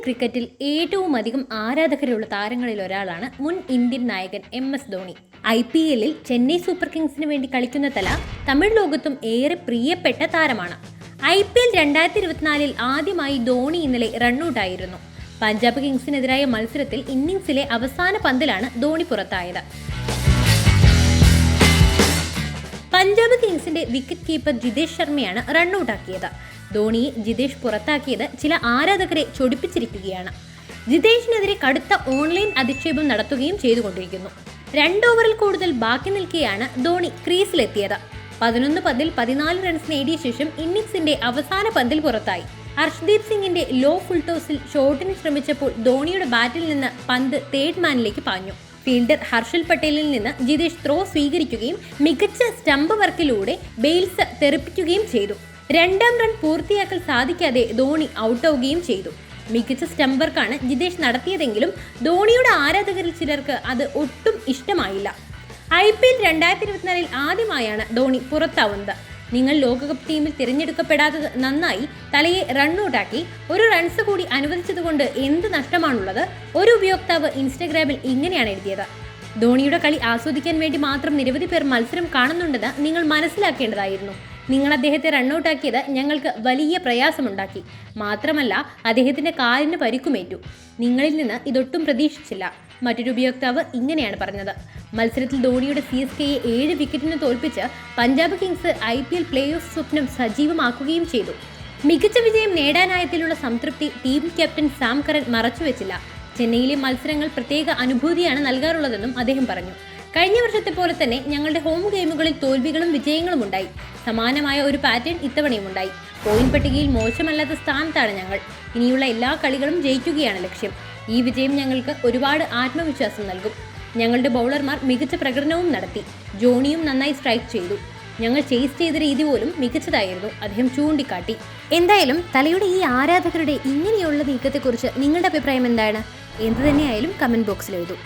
ക്രിക്കറ്റിൽ ഏറ്റവും അധികം ആരാധകരുള്ള താരങ്ങളിൽ ഒരാളാണ് മുൻ ഇന്ത്യൻ നായകൻ MS Dhoni. IPL Chennai super കിങ്സിന് വേണ്ടി കളിക്കുന്ന തമിഴ് ലോകത്തും ഏറെ പ്രിയപ്പെട്ട താരമാണ്. IPL 2024 ആദ്യമായി ധോണി ഇന്നലെ റണ്ണൌട്ടായിരുന്നു. പഞ്ചാബ് കിങ്സിനെതിരായ മത്സരത്തിൽ ഇന്നിംഗ്സിലെ അവസാന പന്തിലാണ് ധോണി പുറത്തായത്. പഞ്ചാബ് കിങ്സിന്റെ വിക്കറ്റ് കീപ്പർ ജിതേഷ് ശർമ്മയാണ് റണ്ണൌട്ടാക്കിയത്. ധോണിയെ ജിതേഷ് പുറത്താക്കിയത് ചില ആരാധകരെ ചൊടിപ്പിച്ചിരിക്കുകയാണ്. ജിതേഷിനെതിരെ കടുത്ത ഓൺലൈൻ അധിക്ഷേപം നടത്തുകയും ചെയ്തുകൊണ്ടിരിക്കുന്നു. 2 ഓവറിൽ കൂടുതൽ ബാക്കി നിൽക്കെയാണ് ധോണി ക്രീസിലെത്തിയത്. 11 പന്തിൽ 14 റൺസ് നേടിയ ശേഷം ഇന്നിംഗ്സിന്റെ അവസാന പന്തിൽ പുറത്തായി. ഹർഷ്ദീപ് സിംഗിന്റെ ലോ ഫുൾ ടോസിൽ ഷോട്ടിന് ശ്രമിച്ചപ്പോൾ ധോണിയുടെ ബാറ്റിൽ നിന്ന് പന്ത് തേർഡ് മാനിലേക്ക് പാഞ്ഞു. ഫീൽഡർ ഹർഷൽ പട്ടേലിൽ നിന്ന് ജിതേഷ് ത്രോ സ്വീകരിക്കുകയും മികച്ച സ്റ്റംപ് വർക്കിലൂടെ ബെയിൽസ് തെറിപ്പിക്കുകയും ചെയ്തു. 2ാം റൺ പൂർത്തിയാക്കൽ സാധിക്കാതെ ധോണി ഔട്ടാവുകയും ചെയ്തു. മികച്ച സ്റ്റംപ് വർക്കാണ് ജിതേഷ് നടത്തിയതെങ്കിലും ധോണിയുടെ ആരാധകരിൽ ചിലർക്ക് അത് ഒട്ടും ഇഷ്ടമായില്ല. IPL 2024 ആദ്യമായാണ് ധോണി പുറത്താവുന്നത്. നിങ്ങൾ ലോകകപ്പ് ടീമിൽ തിരഞ്ഞെടുക്കപ്പെടാത്തത് നന്നായി. തലയെ റണ്ണൌട്ടാക്കി 1 റൺസ് കൂടി അനുവദിച്ചതുകൊണ്ട് എന്ത് നഷ്ടമാണുള്ളത്? ഒരു ഉപയോക്താവ് ഇൻസ്റ്റഗ്രാമിൽ ഇങ്ങനെയാണ് എഴുതിയത്. ധോണിയുടെ കളി ആസ്വദിക്കാൻ വേണ്ടി മാത്രം നിരവധി പേർ മത്സരം കാണുന്നുണ്ടെന്ന് നിങ്ങൾ മനസ്സിലാക്കേണ്ടതായിരുന്നു. നിങ്ങൾ അദ്ദേഹത്തെ റണ്ണൌട്ടാക്കിയത് ഞങ്ങൾക്ക് വലിയ പ്രയാസമുണ്ടാക്കി. മാത്രമല്ല അദ്ദേഹത്തിന്റെ കാലിന് പരിക്കുമേറ്റു. നിങ്ങളിൽ നിന്ന് ഇതൊട്ടും പ്രതീക്ഷിച്ചില്ല. മറ്റൊരു ഉപയോക്താവ് ഇങ്ങനെയാണ് പറഞ്ഞത്. മത്സരത്തിൽ ധോണിയുടെ CSKയെ 7 വിക്കറ്റിന് തോൽപ്പിച്ച് Punjab Kings IPL play off സ്വപ്നം സജീവമാക്കുകയും ചെയ്തു. മികച്ച വിജയം നേടാനായതിലുള്ള സംതൃപ്തി ടീം ക്യാപ്റ്റൻ സാം കറൻ മറച്ചുവെച്ചില്ല. ചെന്നൈയിലെ മത്സരങ്ങൾ പ്രത്യേക അനുഭൂതിയാണ് നൽകാറുള്ളതെന്നും അദ്ദേഹം പറഞ്ഞു. കഴിഞ്ഞ വർഷത്തെ പോലെ തന്നെ ഞങ്ങളുടെ ഹോം ഗെയിമുകളിൽ തോൽവികളും വിജയങ്ങളും ഉണ്ടായി. സമാനമായ ഒരു പാറ്റേൺ ഇത്തവണയും ഉണ്ടായി. പോയിന്റ് പട്ടികയിൽ മോശമല്ലാത്ത സ്ഥാനത്താണ് ഞങ്ങൾ. ഇനിയുള്ള എല്ലാ കളികളും ജയിക്കുകയാണ് ലക്ഷ്യം. ഈ വിജയം ഞങ്ങൾക്ക് ഒരുപാട് ആത്മവിശ്വാസം നൽകും. ഞങ്ങളുടെ ബൗളർമാർ മികച്ച പ്രകടനവും നടത്തി. ജോണിയും നന്നായി സ്ട്രൈക്ക് ചെയ്തു. ഞങ്ങൾ ചേസ് ചെയ്ത രീതി പോലും മികച്ചതായിരുന്നു, അദ്ദേഹം ചൂണ്ടിക്കാട്ടി. എന്തായാലും തലയുടെ ഈ ആരാധകരുടെ ഇങ്ങനെയുള്ള നീക്കത്തെക്കുറിച്ച് നിങ്ങളുടെ അഭിപ്രായം എന്താണ്? എന്തു തന്നെയായാലും കമന്റ് ബോക്സിൽ എഴുതൂ.